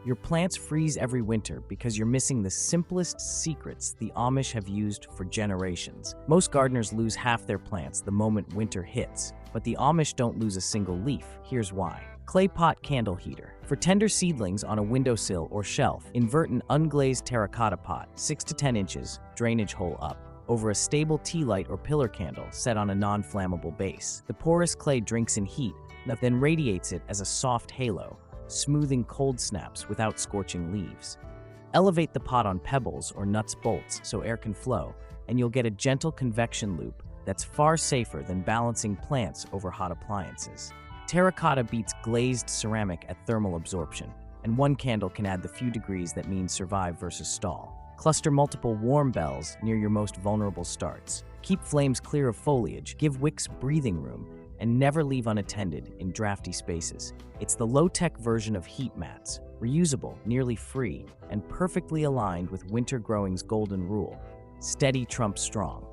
Your plants freeze every winter because you're missing the simplest secrets the Amish have used for generations. Most gardeners lose half their plants the moment winter hits, but the Amish don't lose a single leaf. Here's why. Clay pot candle heater. For tender seedlings on a windowsill or shelf, invert an unglazed terracotta pot, 6 to 10 inches, drainage hole up, over a stable tea light or pillar candle set on a non-flammable base. The porous clay drinks in heat, then radiates it as a soft halo, smoothing cold snaps without scorching leaves. Elevate the pot on pebbles or nuts bolts so air can flow, and you'll get a gentle convection loop that's far safer than balancing plants over hot appliances. Terracotta beats glazed ceramic at thermal absorption, and one candle can add the few degrees that mean survive versus stall. Cluster multiple warm bells near your most vulnerable starts. Keep flames clear of foliage, give wicks breathing room, and never leave unattended in drafty spaces. It's the low-tech version of heat mats, reusable, nearly free, and perfectly aligned with winter growing's golden rule. Steady trumps strong.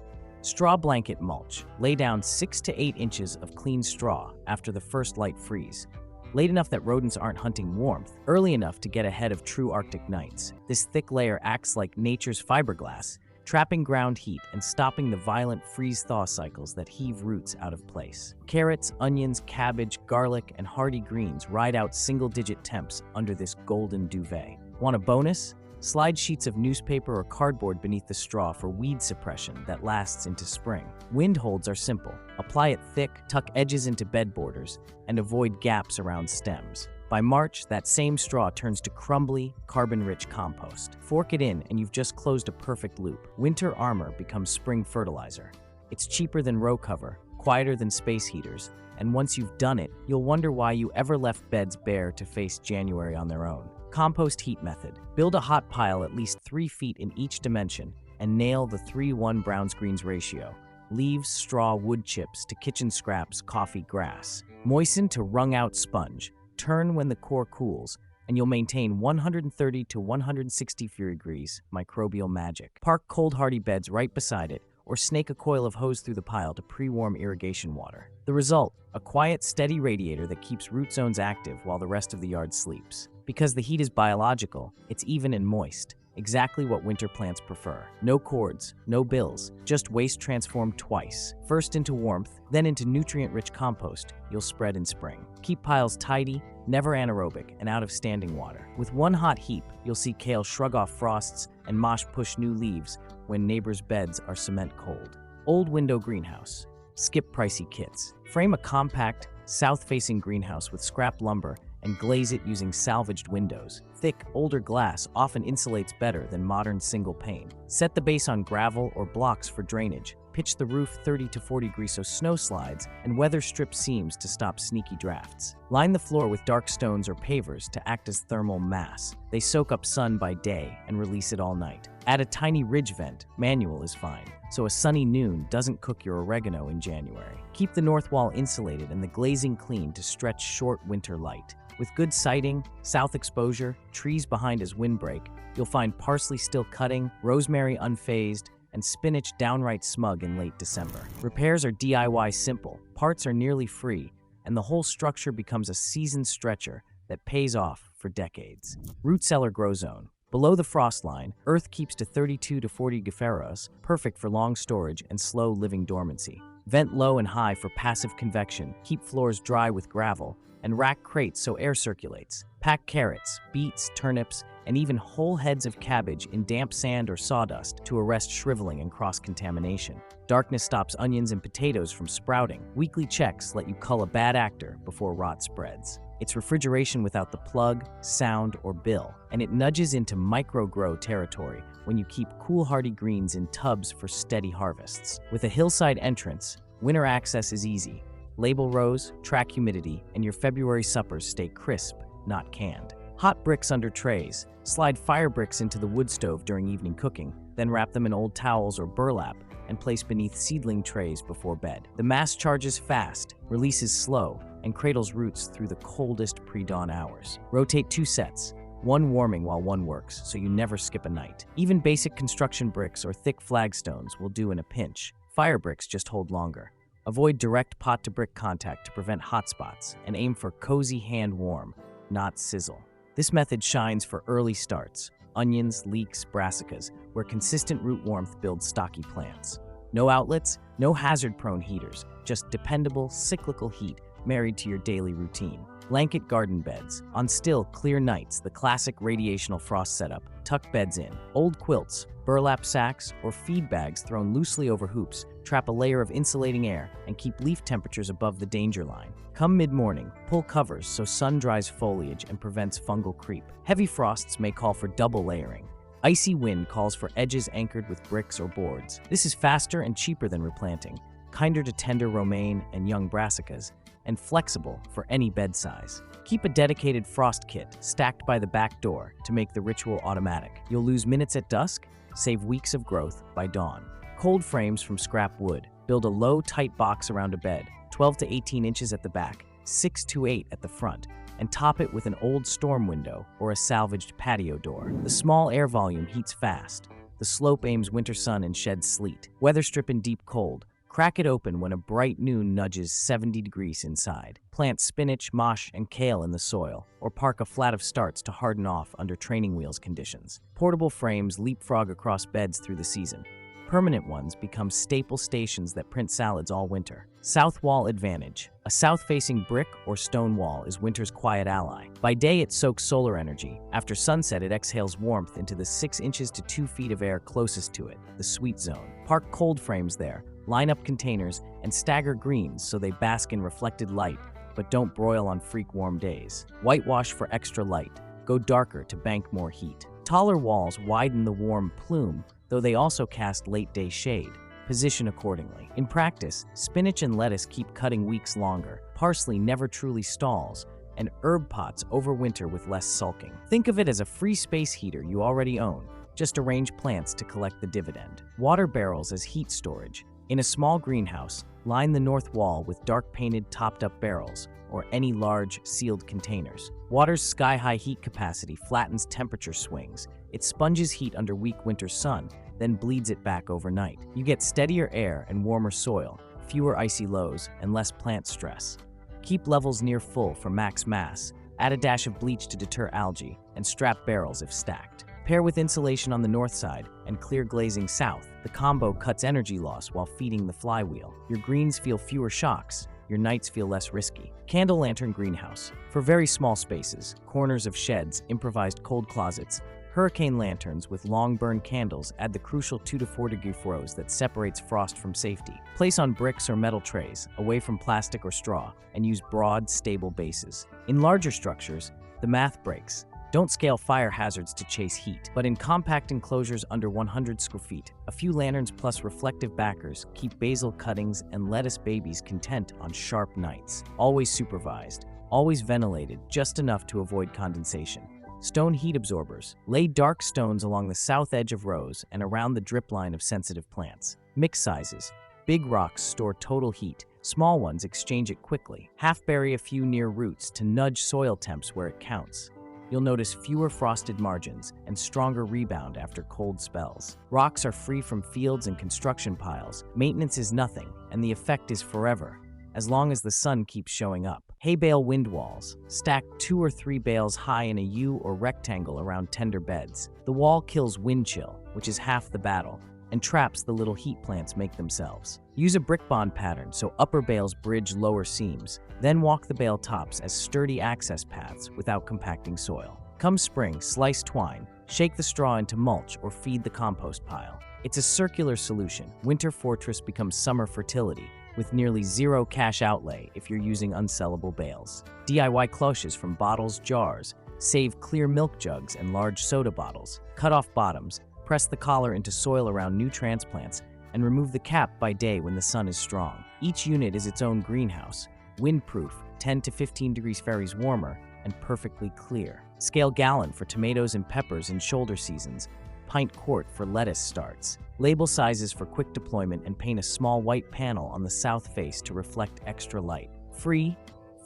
Straw blanket mulch. Lay down 6 to 8 inches of clean straw after the first light freeze. Late enough that rodents aren't hunting warmth, early enough to get ahead of true Arctic nights. This thick layer acts like nature's fiberglass, trapping ground heat and stopping the violent freeze-thaw cycles that heave roots out of place. Carrots, onions, cabbage, garlic, and hardy greens ride out single-digit temps under this golden duvet. Want a bonus? Slide sheets of newspaper or cardboard beneath the straw for weed suppression that lasts into spring. Wind holds are simple. Apply it thick, tuck edges into bed borders, and avoid gaps around stems. By March, that same straw turns to crumbly, carbon-rich compost. Fork it in and you've just closed a perfect loop. Winter armor becomes spring fertilizer. It's cheaper than row cover, quieter than space heaters, and once you've done it, you'll wonder why you ever left beds bare to face January on their own. Compost heat method. Build a hot pile at least 3 feet in each dimension and nail the 3:1 browns-greens ratio. Leaves, straw, wood chips to kitchen scraps, coffee, grass. Moisten to wrung-out sponge. Turn when the core cools, and you'll maintain 130 to 160 degrees microbial magic. Park cold hardy beds right beside it, or snake a coil of hose through the pile to pre-warm irrigation water. The result, a quiet, steady radiator that keeps root zones active while the rest of the yard sleeps. Because the heat is biological, it's even and moist, exactly what winter plants prefer. No cords, no bills, just waste transformed twice. First into warmth, then into nutrient-rich compost you'll spread in spring. Keep piles tidy, never anaerobic, and out of standing water. With one hot heap, you'll see kale shrug off frosts and mosh push new leaves when neighbors' beds are cement cold. Old window greenhouse. Skip pricey kits. Frame a compact, south-facing greenhouse with scrap lumber and glaze it using salvaged windows. Thick, older glass often insulates better than modern single pane. Set the base on gravel or blocks for drainage. Pitch the roof 30 to 40 degrees so snow slides, and weather strip seams to stop sneaky drafts. Line the floor with dark stones or pavers to act as thermal mass. They soak up sun by day and release it all night. Add a tiny ridge vent, manual is fine, so a sunny noon doesn't cook your oregano in January. Keep the north wall insulated and the glazing clean to stretch short winter light. With good sighting, south exposure, trees behind as windbreak, you'll find parsley still cutting, rosemary unfazed, and spinach downright smug in late December. Repairs are DIY simple, parts are nearly free, and the whole structure becomes a seasoned stretcher that pays off for decades. Root cellar grow zone. Below the frost line, earth keeps to 32 to 40 Gauffros, perfect for long storage and slow living dormancy. Vent low and high for passive convection, keep floors dry with gravel, and rack crates so air circulates. Pack carrots, beets, turnips, and even whole heads of cabbage in damp sand or sawdust to arrest shriveling and cross-contamination. Darkness stops onions and potatoes from sprouting. Weekly checks let you cull a bad actor before rot spreads. It's refrigeration without the plug, sound, or bill, and it nudges into micro-grow territory when you keep cool hardy greens in tubs for steady harvests. With a hillside entrance, winter access is easy. Label rows, track humidity, and your February suppers stay crisp, not canned. Hot bricks under trays. Slide fire bricks into the wood stove during evening cooking, then wrap them in old towels or burlap and place beneath seedling trays before bed. The mass charges fast, releases slow, and cradles roots through the coldest pre-dawn hours. Rotate 2 sets, one warming while one works, so you never skip a night. Even basic construction bricks or thick flagstones will do in a pinch. Fire bricks just hold longer. Avoid direct pot-to-brick contact to prevent hot spots, and aim for cozy hand warm, not sizzle. This method shines for early starts, onions, leeks, brassicas, where consistent root warmth builds stocky plants. No outlets, no hazard-prone heaters, just dependable, cyclical heat married to your daily routine. Blanket garden beds. On still, clear nights, the classic radiational frost setup. Tuck beds in. Old quilts, burlap sacks, or feed bags thrown loosely over hoops trap a layer of insulating air and keep leaf temperatures above the danger line. Come mid-morning, pull covers so sun dries foliage and prevents fungal creep. Heavy frosts may call for double layering. Icy wind calls for edges anchored with bricks or boards. This is faster and cheaper than replanting, kinder to tender romaine and young brassicas, and flexible for any bed size. Keep a dedicated frost kit stacked by the back door to make the ritual automatic. You'll lose minutes at dusk, save weeks of growth by dawn. Cold frames from scrap wood. Build a low, tight box around a bed, 12 to 18 inches at the back, 6 to 8 at the front, and top it with an old storm window or a salvaged patio door. The small air volume heats fast. The slope aims winter sun and sheds sleet. Weather strip in deep cold. Crack it open when a bright noon nudges 70 degrees inside. Plant spinach, mosh, and kale in the soil, or park a flat of starts to harden off under training wheels conditions. Portable frames leapfrog across beds through the season. Permanent ones become staple stations that print salads all winter. South wall advantage. A south-facing brick or stone wall is winter's quiet ally. By day, it soaks solar energy. After sunset, it exhales warmth into the 6 inches to 2 feet of air closest to it, the sweet zone. Park cold frames there, line up containers, and stagger greens so they bask in reflected light, but don't broil on freak warm days. Whitewash for extra light. Go darker to bank more heat. Taller walls widen the warm plume, though they also cast late-day shade. Position accordingly. In practice, spinach and lettuce keep cutting weeks longer, parsley never truly stalls, and herb pots overwinter with less sulking. Think of it as a free space heater you already own. Just arrange plants to collect the dividend. Water barrels as heat storage. In a small greenhouse, line the north wall with dark-painted topped-up barrels, or any large, sealed containers. Water's sky-high heat capacity flattens temperature swings. It sponges heat under weak winter sun, then bleeds it back overnight. You get steadier air and warmer soil, fewer icy lows, and less plant stress. Keep levels near full for max mass, add a dash of bleach to deter algae, and strap barrels if stacked. Pair with insulation on the north side and clear glazing south. The combo cuts energy loss while feeding the flywheel. Your greens feel fewer shocks, your nights feel less risky. Candle lantern greenhouse. For very small spaces, corners of sheds, improvised cold closets, hurricane lanterns with long burn candles add the crucial 2 to 4 degree froze that separates frost from safety. Place on bricks or metal trays, away from plastic or straw, and use broad, stable bases. In larger structures, the math breaks. Don't scale fire hazards to chase heat, but in compact enclosures under 100 square feet, a few lanterns plus reflective backers keep basil cuttings and lettuce babies content on sharp nights. Always supervised, always ventilated, just enough to avoid condensation. Stone heat absorbers. Lay dark stones along the south edge of rows and around the drip line of sensitive plants. Mix sizes. Big rocks store total heat. Small ones exchange it quickly. Half bury a few near roots to nudge soil temps where it counts. You'll notice fewer frosted margins and stronger rebound after cold spells. Rocks are free from fields and construction piles. Maintenance is nothing, and the effect is forever, as long as the sun keeps showing up. Hay bale wind walls. Stack 2 or 3 bales high in a U or rectangle around tender beds. The wall kills wind chill, which is half the battle, and traps the little heat plants make themselves. Use a brick bond pattern so upper bales bridge lower seams. Then walk the bale tops as sturdy access paths without compacting soil. Come spring, slice twine, shake the straw into mulch or feed the compost pile. It's a circular solution. Winter fortress becomes summer fertility, with nearly zero cash outlay if you're using unsellable bales. DIY cloches from bottles, jars. Save clear milk jugs and large soda bottles. Cut off bottoms. Press the collar into soil around new transplants and remove the cap by day when the sun is strong. Each unit is its own greenhouse, windproof, 10 to 15 degrees Fahrenheit warmer, and perfectly clear. Scale gallon for tomatoes and peppers in shoulder seasons, pint quart for lettuce starts. Label sizes for quick deployment and paint a small white panel on the south face to reflect extra light. Free,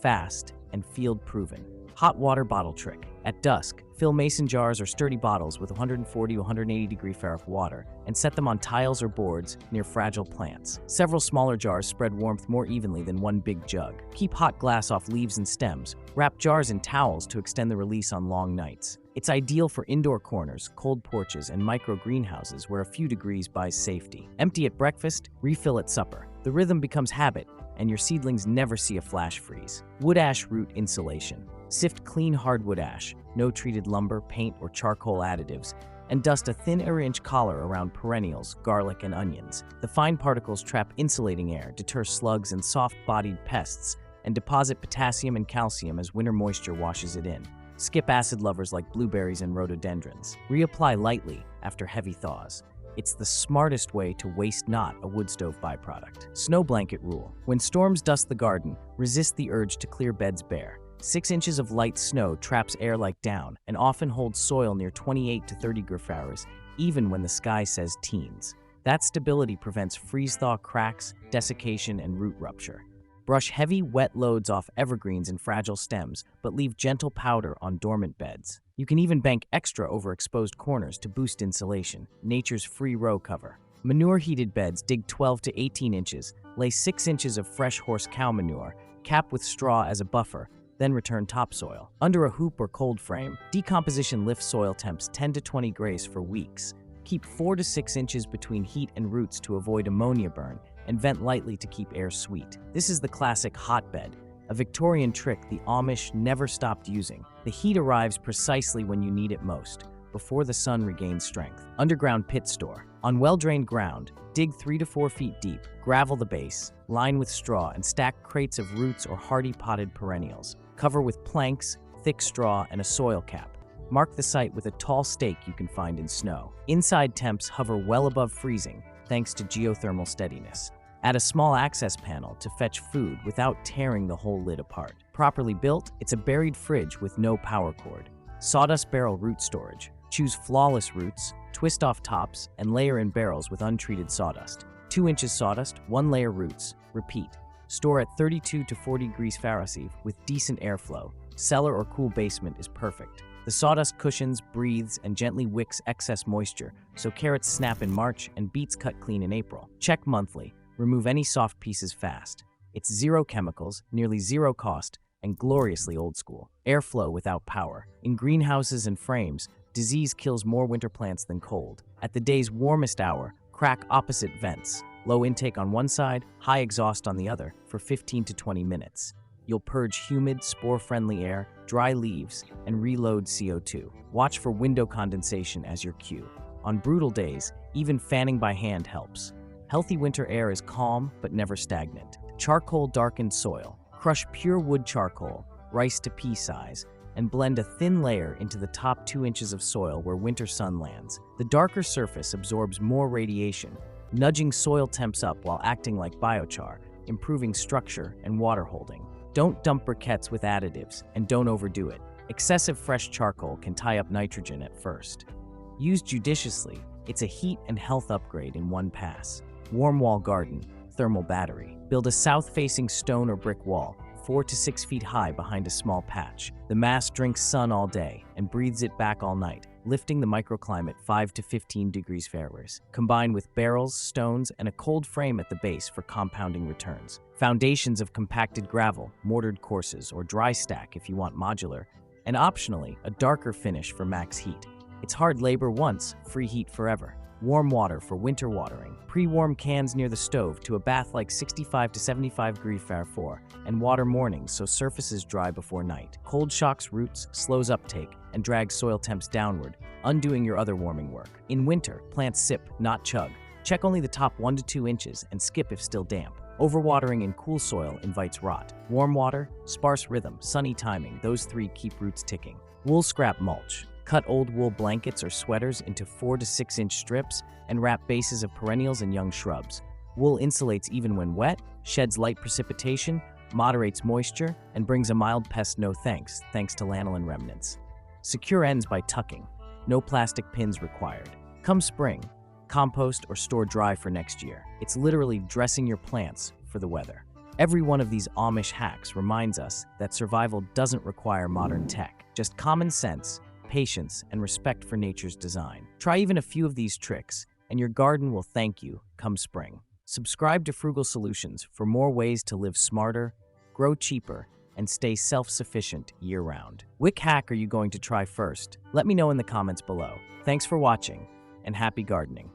fast, and field proven. Hot water bottle trick. At dusk, fill mason jars or sturdy bottles with 140 to 180 degree Fahrenheit water and set them on tiles or boards near fragile plants. Several smaller jars spread warmth more evenly than one big jug. Keep hot glass off leaves and stems. Wrap jars in towels to extend the release on long nights. It's ideal for indoor corners, cold porches, and micro greenhouses where a few degrees buys safety. Empty at breakfast, refill at supper. The rhythm becomes habit, and your seedlings never see a flash freeze. Wood ash root insulation. Sift clean hardwood ash, no treated lumber, paint, or charcoal additives, and dust a thin inch collar around perennials, garlic, and onions. The fine particles trap insulating air, deter slugs and soft-bodied pests, and deposit potassium and calcium as winter moisture washes it in. Skip acid lovers like blueberries and rhododendrons. Reapply lightly after heavy thaws. It's the smartest way to waste not a wood stove byproduct. Snow blanket rule. When storms dust the garden, resist the urge to clear beds bare. 6 inches of light snow traps air like down and often holds soil near 28 to 30 degree Fahrenheit, even when the sky says teens. That stability prevents freeze-thaw cracks, desiccation, and root rupture. Brush heavy, wet loads off evergreens and fragile stems, but leave gentle powder on dormant beds. You can even bank extra over exposed corners to boost insulation, nature's free row cover. Manure-heated beds dig 12 to 18 inches, lay 6 inches of fresh horse cow manure, cap with straw as a buffer, then return topsoil. Under a hoop or cold frame, decomposition lifts soil temps 10 to 20 grays for weeks. Keep 4 to 6 inches between heat and roots to avoid ammonia burn, and vent lightly to keep air sweet. This is the classic hotbed, a Victorian trick the Amish never stopped using. The heat arrives precisely when you need it most, before the sun regains strength. Underground pit store. On well-drained ground, dig 3 to 4 feet deep, gravel the base, line with straw, and stack crates of roots or hardy potted perennials. Cover with planks, thick straw, and a soil cap. Mark the site with a tall stake you can find in snow. Inside temps hover well above freezing, thanks to geothermal steadiness. Add a small access panel to fetch food without tearing the whole lid apart. Properly built, it's a buried fridge with no power cord. Sawdust barrel root storage. Choose flawless roots, twist off tops, and layer in barrels with untreated sawdust. 2 inches sawdust, 1 layer roots. Repeat. Store at 32 to 40 degrees Fahrenheit with decent airflow. Cellar or cool basement is perfect. The sawdust cushions, breathes, and gently wicks excess moisture, so carrots snap in March and beets cut clean in April. Check monthly. Remove any soft pieces fast. It's zero chemicals, nearly zero cost, and gloriously old school. Airflow without power. In greenhouses and frames, disease kills more winter plants than cold. At the day's warmest hour, crack opposite vents. Low intake on one side, high exhaust on the other for 15 to 20 minutes. You'll purge humid, spore-friendly air, dry leaves, and reload CO2. Watch for window condensation as your cue. On brutal days, even fanning by hand helps. Healthy winter air is calm but never stagnant. Charcoal darkened soil. Crush pure wood charcoal, rice to pea size, and blend a thin layer into the top 2 inches of soil where winter sun lands. The darker surface absorbs more radiation, nudging soil temps up while acting like biochar, improving structure and water holding. Don't dump briquettes with additives, and don't overdo it. Excessive fresh charcoal can tie up nitrogen at first. Used judiciously, it's a heat and health upgrade in one pass. Warm wall garden, thermal battery. Build a south-facing stone or brick wall, 4 to 6 feet high behind a small patch. The mass drinks sun all day and breathes it back all night, lifting the microclimate 5 to 15 degrees Fahrenheit. Combine with barrels, stones, and a cold frame at the base for compounding returns. Foundations of compacted gravel, mortared courses, or dry stack if you want modular, and optionally, a darker finish for max heat. It's hard labor once, free heat forever. Warm water for winter watering. Pre-warm cans near the stove to a bath like 65 to 75 degrees Fahrenheit, and water mornings so surfaces dry before night. Cold shocks roots, slows uptake, and drags soil temps downward, undoing your other warming work. In winter, plants sip, not chug. Check only the top 1 to 2 inches and skip if still damp. Overwatering in cool soil invites rot. Warm water, sparse rhythm, sunny timing, those three keep roots ticking. Wool scrap mulch. Cut old wool blankets or sweaters into 4 to 6 inch strips and wrap bases of perennials and young shrubs. Wool insulates even when wet, sheds light precipitation, moderates moisture, and brings a mild pest no thanks to lanolin remnants. Secure ends by tucking. No plastic pins required. Come spring, compost or store dry for next year. It's literally dressing your plants for the weather. Every one of these Amish hacks reminds us that survival doesn't require modern tech, just common sense, patience, and respect for nature's design. Try even a few of these tricks, and your garden will thank you come spring. Subscribe to Frugal Solutions for more ways to live smarter, grow cheaper, and stay self-sufficient year-round. Which hack are you going to try first? Let me know in the comments below. Thanks for watching, and happy gardening.